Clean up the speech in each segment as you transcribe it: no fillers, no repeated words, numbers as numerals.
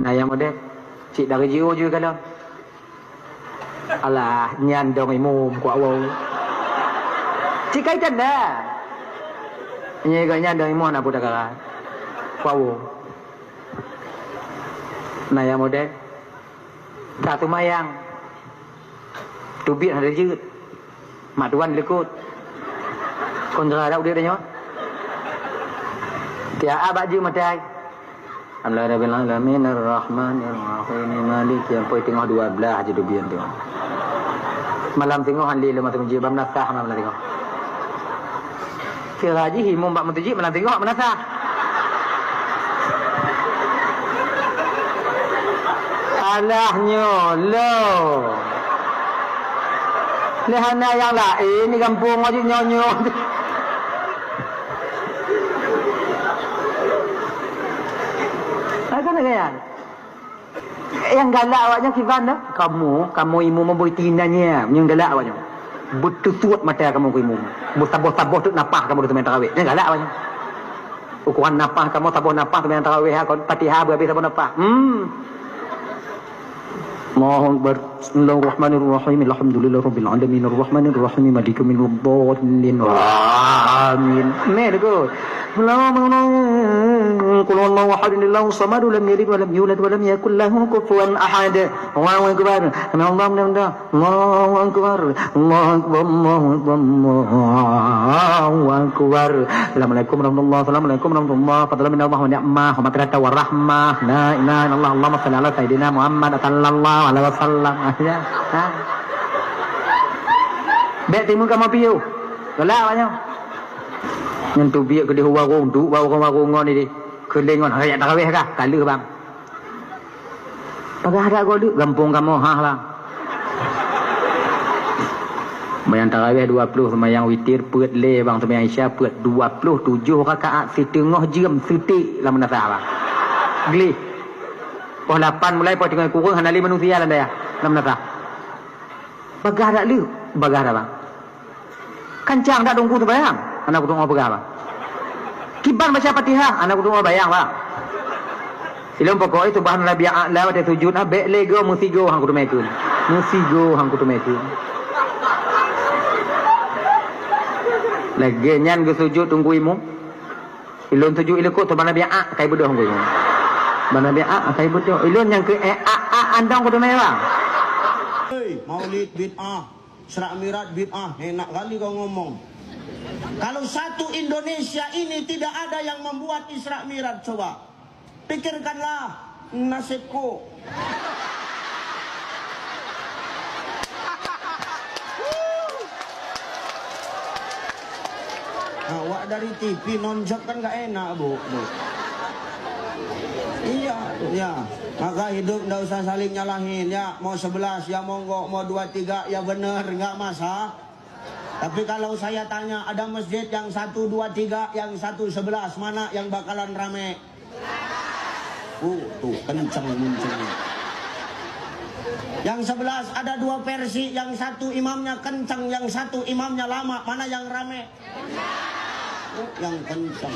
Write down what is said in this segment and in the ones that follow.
Nah yang model cik dari jiu juga kalau alah nyan dong imum ku awal cik kaitan dah nyi ga nyan dong imum nak budak kan ku awal nah yang model satu mayang tubit ada jeut maduan lekut kontra ada udah nyot tia abaju matai Alhamdulillah alamin arrahmanir rahim maliki yang poin tengah 12 aja dubian tu. Malam tengah handi lemah tu bam nasah malam tengah. Kiraji himum bak mentuji malam tengah menasah. Alahnya lo. Lehana yang lain ni kampung aja nyonyo. Yang galak awaknya kifan dah. Kamu imu memberi tinanya. Yang galak awaknya. Betul suat mata kamu ke imu. Saboh-saboh tu napah kamu tu main tarawih. Yang galak awaknya. Ukuran napah kamu saboh napah tu main tarawih. Fatihah berhabis saboh napah. Allahu Akbar. Bismillahirrahmanirrahim. Alhamdulillahirabbil alamin arrahmanirrahim maliki yaumiddin. Amin. Meh tu. Qul huwallahu ahad Allahu samad lam yalid wa lam yulad wa lam yakul lahu kufuwan ahad. Allahu akbar. Allahu akbar. Allahu akbar. Assalamualaikum warahmatullahi wabarakatuh. Assalamualaikum warahmatullahi wabarakatuh. Minallah wa ni'mah wa maghfirah wa rahmah. La ilaha illallah. Allahumma shalli ala sayidina Muhammad sallallahu alaihi wasallam. Bek timu kamu piu. Galak banyak. Yang tu biar ke dia warung tu, warung ni di. Kelengon hayat tarawih kah? Kala bang. Pagah ada gua duk gampung kamu lah. Sembahyang tarawih 20, sembahyang witir peut le bang, sembahyang isya peut 27 rakaat setengah jam setik lah menasah bang. Geli. Pukul 8 mulai pukul 3 kurang hanali manusia lah dah. Lah menasah. Pagah ada lu, pagah ada bang. Kancang tak tunggu tu bayang. Anak kudu mau berapa? Kibar baca Fatihah, anak kudu mau bayang pak. Ilmu pokok itu bahan Nabi Allah ada sujud, abek lego musigo hang kudu mekun. Musigo hang kudu mekun. Lagi nyan ke sujud tunggu imu. Ilun sujud ilku tu bahan Nabi kai bodoh hang kudu. Bahan Nabi kai bodoh. Ilun yang ke andang kudu mewang. Hei, Maulid bid'ah, Isra Mi'raj bid'ah, enak kali kau ngomong. Kalau satu Indonesia ini tidak ada yang membuat Isra Mi'raj, coba pikirkanlah nasibku. Awak dari TV nonjok kan gak enak bu. Iya, ya. Maka hidup ndak usah saling nyalahin ya. Mau 11 ya monggo, mau 23 ya bener, nggak masalah. Tapi kalau saya tanya ada masjid yang 1, 2, 3, yang 1, 11, mana yang bakalan rame? Tuh kenceng munculnya. Yang 11 ada 2 versi, yang 1 imamnya kenceng, yang 1 imamnya lama, mana yang rame? Yang kenceng.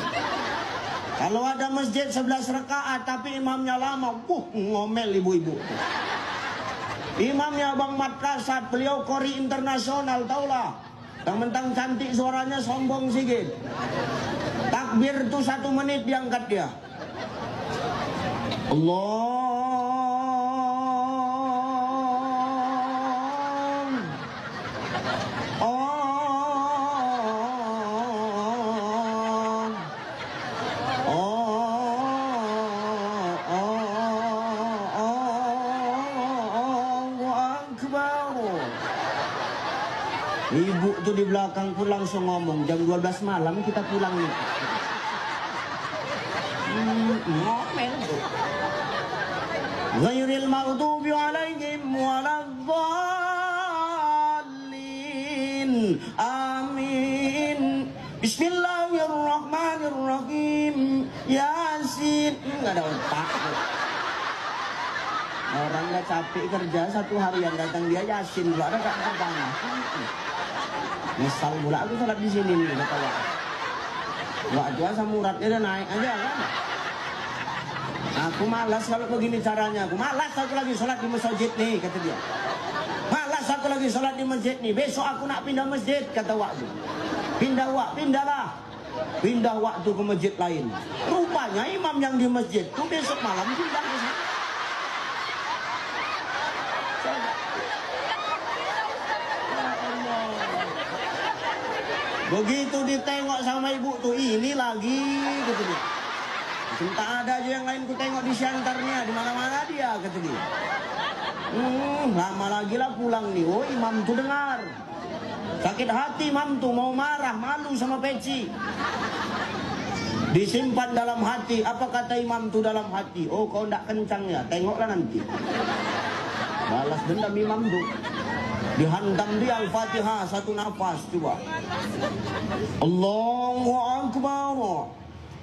Kalau ada masjid 11 rakaat tapi imamnya lama, ngomel ibu-ibu. Imamnya Bang Mat Kasat, beliau kori internasional, taulah. Yang mentang cantik suaranya sombong sikit. Takbir itu 1 menit diangkat dia. Allah. Ibu tuh di belakang pun langsung ngomong, jam 12 malam kita pulang nih. Ngomel tuh. Ghairil maghdubi alaihim waladdallin. Amin. Bismillahirrahmanirrahim. Yasin. Enggak ada otak. Orang nggak capek kerja 1 hari yang datang dia Yasin, lu ada nggak datang? Misal pula aku sholat di sini nih, kata Wak. Wak tua sama muradnya udah naik aja kan? Aku malas kalau begini caranya. Aku malas aku lagi sholat di masjid nih, kata dia. Malas aku lagi sholat di masjid nih. Besok aku nak pindah masjid, kata waktu. Pindahlah. Pindah waktu ke masjid lain. Rupanya imam yang di masjid tuh besok malam pindah ke sana. Begitu ditengok sama ibu tuh, ini lagi, kata dia. Entah ada aja yang lain ku tengok di syantarnya, di mana-mana dia, kata dia. Lama lagi lah pulang nih. Oh, imam tuh dengar. Sakit hati imam tuh, mau marah, malu sama peci. Disimpan dalam hati. Apa kata imam tuh dalam hati? Oh, kau ndak kencang ya, tengoklah nanti. Balas dendam imam tuh. Dihantam dia Al-Fatihah satu nafas, coba. Allahu Akbar.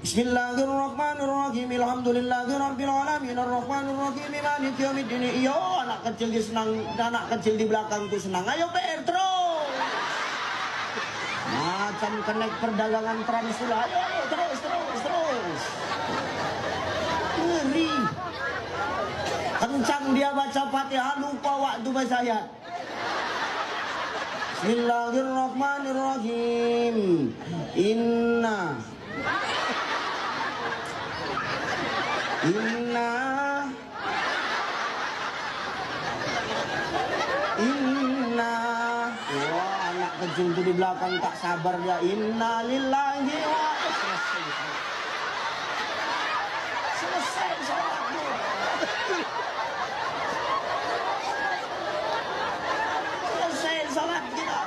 Bismillahirrahmanirrahim. Alhamdulillahirabbil alamin arrahmanir rahim maliki yaumiddin. Iyo, anak kecil di senang, anak kecil di belakang tuh senang. Ayo PR terus. Macam kenek perdagangan transula. Ayo terus. Ngeri. Kencang dia baca Fatihah, lupa waktu baca ayat. Bismillahirrahmanirrahim. Inna wah, anak kecil itu di belakang tak sabar dia. Inna lillahi wa selesai sholatnya. Selesai sholat kita.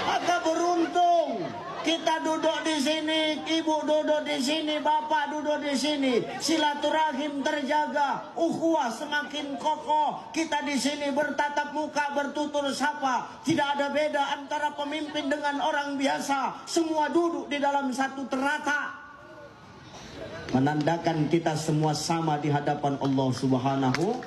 Maka beruntung kita duduk di sini, ibu duduk di sini, bapak duduk di sini. Silaturahim terjaga, ukhuwah semakin kokoh. Kita di sini bertatap muka, bertutur sapa. Tidak ada beda antara pemimpin dengan orang biasa. Semua duduk di dalam satu ternata. Menandakan kita semua sama di hadapan Allah Subhanahu